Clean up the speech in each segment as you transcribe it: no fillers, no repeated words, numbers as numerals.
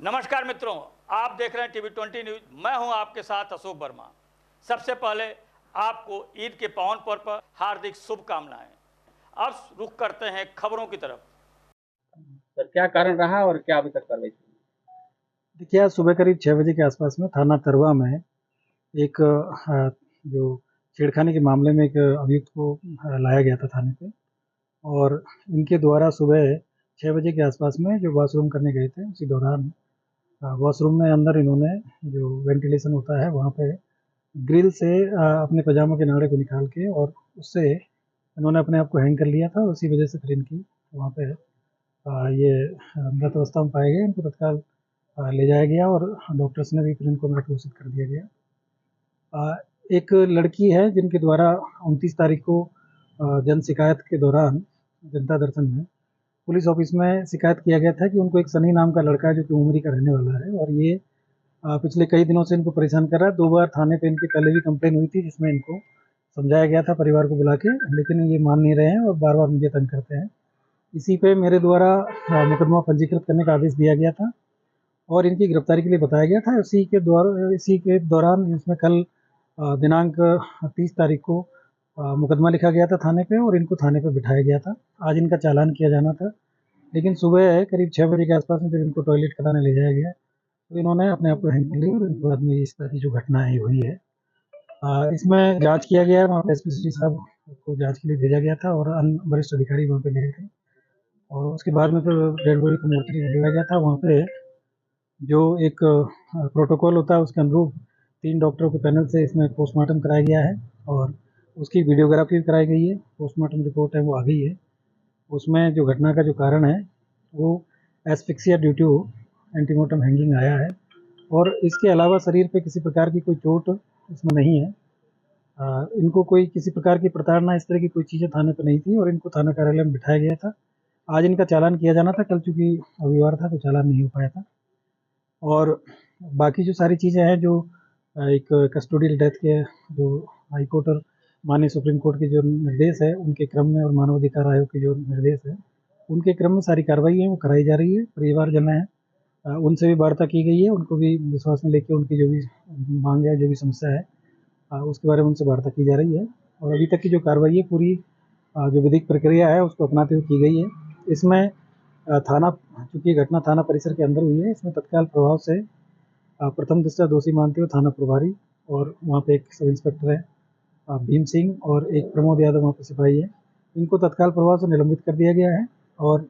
नमस्कार मित्रों, आप देख रहे हैं टीवी 20 न्यूज। मैं हूं आपके साथ अशोक वर्मा। सबसे पहले आपको ईद के पावन पर्व पर हार्दिक शुभकामनाएं। अब रुख करते हैं खबरों की तरफ। सर, क्या कारण रहा और क्या अभी तक कार्रवाई? देखिए, आज सुबह करीब 6 बजे के आसपास में थाना तरवा में एक जो छेड़खानी के मामले में एक अभियुक्त को लाया गया था थाने पे। और इनके द्वारा सुबह 6 बजे के आसपास में जो वॉशरूम करने गए थे, उसी दौरान वॉशरूम में अंदर इन्होंने जो वेंटिलेशन होता है वहाँ पे ग्रिल से अपने पजामा के नाड़े को निकाल के और उससे इन्होंने अपने आप को हैंग कर लिया था। उसी वजह से फिर इनकी वहाँ पे ये मृत अवस्था में पाए गए। इनको तत्काल ले जाया गया और डॉक्टर्स ने भी फिर इनको मृत घोषित कर दिया गया। एक लड़की है जिनके द्वारा 29 तारीख को जन शिकायत के दौरान जनता दर्शन में पुलिस ऑफिस में शिकायत किया गया था कि उनको एक सनी नाम का लड़का है जो कि उमरी का रहने वाला है और ये पिछले कई दिनों से इनको परेशान कर रहा है। 2 बार थाने पे इनकी पहले भी कंप्लेन हुई थी जिसमें इनको समझाया गया था परिवार को बुला के, लेकिन ये मान नहीं रहे हैं और बार बार मुझे तंग करते हैं। इसी पे मेरे द्वारा मुकदमा पंजीकृत करने का आदेश दिया गया था और इनकी गिरफ्तारी के लिए बताया गया था। इसी के दौरान इसमें कल दिनांक 30 तारीख को मुकदमा लिखा गया था थाने पे और इनको थाने पे बिठाया गया था। आज इनका चालान किया जाना था, लेकिन सुबह करीब 6 बजे के आसपास में जब इनको टॉयलेट कराने ले जाया गया तो इन्होंने अपने आप को हैंग कर लिया और इनके बाद में इस तरह की जो घटना है हुई है। इसमें जांच किया गया है, वहाँ पे एसपी साहब को जांच के लिए भेजा गया था और अन्य वरिष्ठ अधिकारी वहाँ पे गए थे और उसके बाद में फिर डेड बॉडी को मोर्चरी में भेजा गया था। वहाँ पे जो एक प्रोटोकॉल होता है उसके अनुरूप 3 डॉक्टरों के पैनल से इसमें पोस्टमार्टम कराया गया है और उसकी वीडियोग्राफी भी कराई गई है। पोस्टमार्टम रिपोर्ट है वो आ गई है। उसमें जो घटना का जो कारण है वो asphyxia due to antemortem hanging आया है और इसके अलावा शरीर पे किसी प्रकार की कोई चोट इसमें नहीं है। इनको कोई किसी प्रकार की प्रताड़ना इस तरह की कोई चीज़ें थाने पर नहीं थी और इनको थाना कार्यालय में बिठाया गया था। आज इनका चालान किया जाना था, कल चूँकि रविवार था तो चालान नहीं हो पाया था। और बाकी जो सारी चीज़ें हैं जो एक कस्टोडियल डेथ के जो हाई कोर्ट और माननीय सुप्रीम कोर्ट के जो निर्देश है उनके क्रम में और मानवाधिकार आयोग के जो निर्देश है उनके क्रम में सारी कार्रवाई है वो कराई जा रही है। परिवारजन है उनसे भी वार्ता की गई है, उनको भी विश्वास में लेके उनकी जो भी मांग है जो भी समस्या है उसके बारे में उनसे वार्ता की जा रही है और अभी तक की जो कार्रवाई है पूरी जो विधिक प्रक्रिया है उसको अपनाते हुए की गई है। इसमें थाना चूँकि घटना थाना परिसर के अंदर हुई है, इसमें तत्काल प्रभाव से प्रथम दृष्टया दोषी मानते हुए थाना प्रभारी और वहाँ पे एक सब इंस्पेक्टर है भीम सिंह और एक प्रमोद यादव वहाँ पे सिपाही है, इनको तत्काल प्रभाव से निलंबित कर दिया गया है। और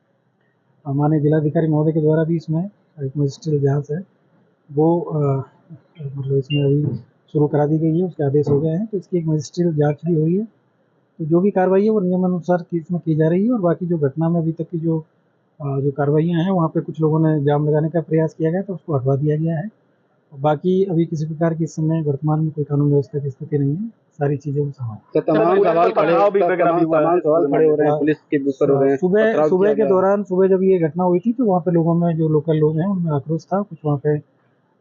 माननीय जिलाधिकारी महोदय के द्वारा भी इसमें एक मजिस्ट्रियल जांच है वो मतलब इसमें अभी शुरू करा दी गई है, उसके आदेश हो गए हैं तो इसकी एक मजिस्ट्रियल जांच भी हो रही है। तो जो भी कार्रवाई है वो नियमानुसार इसमें की जा रही है और बाकी जो घटना में अभी तक की जो कार्रवाइयाँ हैं वहाँ पे कुछ लोगों ने जाम लगाने का प्रयास किया गया तो उसको हटवा दिया गया है। बाकी अभी किसी प्रकार की इस समय वर्तमान में कोई कानून व्यवस्था की स्थिति नहीं है, सारी चीज़ें तो तमाम सवाल खड़े हो रहे हैं पुलिस के ऊपर हो रहे हैं। सुबह के दौरान सुबह जब ये घटना हुई थी तो वहाँ पे लोगों में जो लोकल लोग हैं उनमें आक्रोश था। कुछ वहाँ पे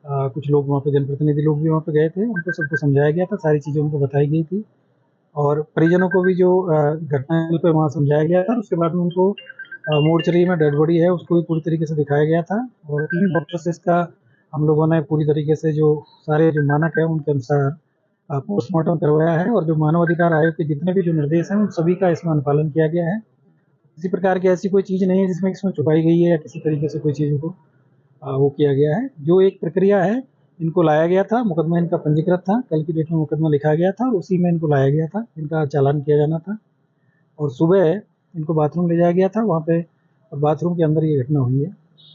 कुछ लोग वहाँ पे जनप्रतिनिधि लोग भी वहाँ पे गए थे, उनको सबको समझाया गया था, सारी चीज़ें उनको बताई गई थी और परिजनों को भी जो घटनास्थल पे वहाँ समझाया गया था। उसके बाद में उनको मोर्चरी में डेड बॉडी है उसको भी पूरी तरीके से दिखाया गया था और 3 डॉक्टर से इसका हम लोगों ने पूरी तरीके से जो सारे जो मानक है उनके अनुसार पोस्टमार्टम करवाया है और जो मानवाधिकार आयोग के जितने भी जो निर्देश हैं उन सभी का इसमें अनुपालन किया गया है। किसी प्रकार की ऐसी कोई चीज़ नहीं है जिसमें इसमें छुपाई गई है या किसी तरीके से कोई चीज़ों को वो किया गया है। जो एक प्रक्रिया है, इनको लाया गया था, मुकदमा इनका पंजीकृत था, कल की डेट में मुकदमा लिखा गया था और उसी में इनको लाया गया था, इनका चालान किया जाना था और सुबह इनको बाथरूम ले जाया गया था वहाँ पे और बाथरूम के अंदर ये घटना हुई है।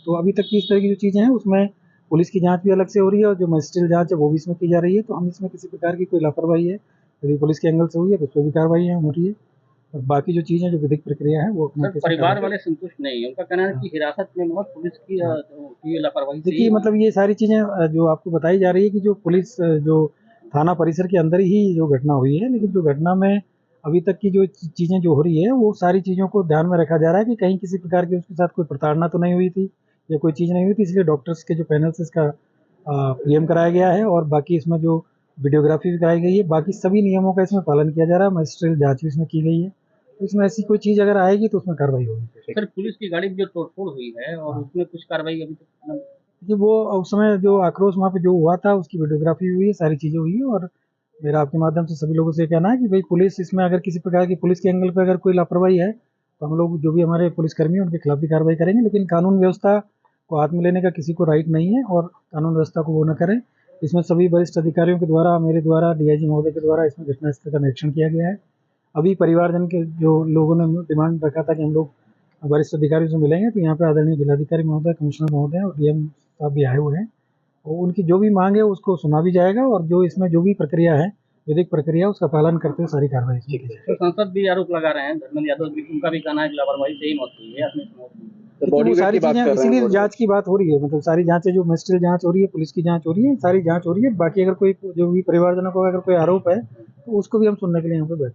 तो अभी तक की इस तरह की जो चीज़ें हैं उसमें पुलिस की जांच भी अलग से हो रही है और जो मजिस्ट्रियल जांच है वो भी इसमें की जा रही है। तो हम इसमें किसी प्रकार की कोई लापरवाही है यदि पुलिस के एंगल से हुई है तो उस पर भी कार्रवाई हो रही है और बाकी जो चीज़ें जो विधिक प्रक्रिया है वो परिवार वाले संतुष्ट नहीं है, उनका कहना है कि हिरासत में मौत पुलिस की लापरवाही। देखिए मतलब ये सारी चीज़ें जो आपको बताई जा रही है कि जो पुलिस जो थाना परिसर के अंदर ही जो घटना हुई है, लेकिन जो घटना में अभी तक की जो चीज़ें जो हो रही है वो सारी चीज़ों को ध्यान में रखा जा रहा है कि कहीं किसी प्रकार की उसके साथ कोई प्रताड़ना तो नहीं हुई थी या कोई चीज़ नहीं हुई थी, इसलिए डॉक्टर्स के जो पैनल से इसका पीएम कराया गया है और बाकी इसमें जो वीडियोग्राफी भी कराई गई है, बाकी सभी नियमों का इसमें पालन किया जा रहा है। मजिस्ट्रियल जांच भी इसमें की गई है, तो इसमें ऐसी कोई चीज़ अगर आएगी तो उसमें कार्रवाई होगी। सर, पुलिस की गाड़ी में जो तोड़फोड़ हुई है और उसमें कुछ कार्रवाई अभी तक कि वो उस समय जो आक्रोश वहाँ पे जो हुआ था उसकी वीडियोग्राफी हुई है, सारी चीज़ें हुई है। और मेरा आपके माध्यम से सभी लोगों से कहना है कि भाई पुलिस इसमें अगर किसी प्रकार की पुलिस के एंगल पे अगर कोई लापरवाही है तो हम लोग जो भी हमारे पुलिसकर्मी हैं उनके खिलाफ भी कार्रवाई करेंगे, लेकिन कानून व्यवस्था को हाथ में लेने का किसी को राइट नहीं है और कानून व्यवस्था को वो न करें। इसमें सभी वरिष्ठ अधिकारियों के द्वारा, मेरे द्वारा, डीआईजी महोदय के द्वारा इसमें घटनास्थल का निरीक्षण किया गया है। अभी परिवारजन के जो लोगों ने डिमांड रखा था कि हम लोग वरिष्ठ अधिकारियों से मिलेंगे, तो यहाँ पे आदरणीय जिलाधिकारी महोदय, कमिश्नर महोदय और डीएम साहब भी आए हुए हैं और उनकी जो भी मांग है उसको सुना भी जाएगा और जो इसमें जो भी प्रक्रिया है, विधिक प्रक्रिया, उसका पालन करते हुए सारी कार्रवाई की जाएगी। तो सांसद भी आरोप लगा रहे हैं, धर्मेंद्र यादव भी, उनका भी कहना है कि लापरवाही से ही मौत हुई है, अपनी मौत हुई है। तो वो सारी चीजें इसीलिए जांच की बात हो रही है, मतलब सारी जांचें जो मजिस्ट्रियल जांच हो रही है, पुलिस की जांच हो रही है, सारी जांच हो रही है। बाकी अगर कोई जो भी परिवारजनों को अगर कोई आरोप है तो उसको भी हम सुनने के लिए यहाँ पे बैठे हैं।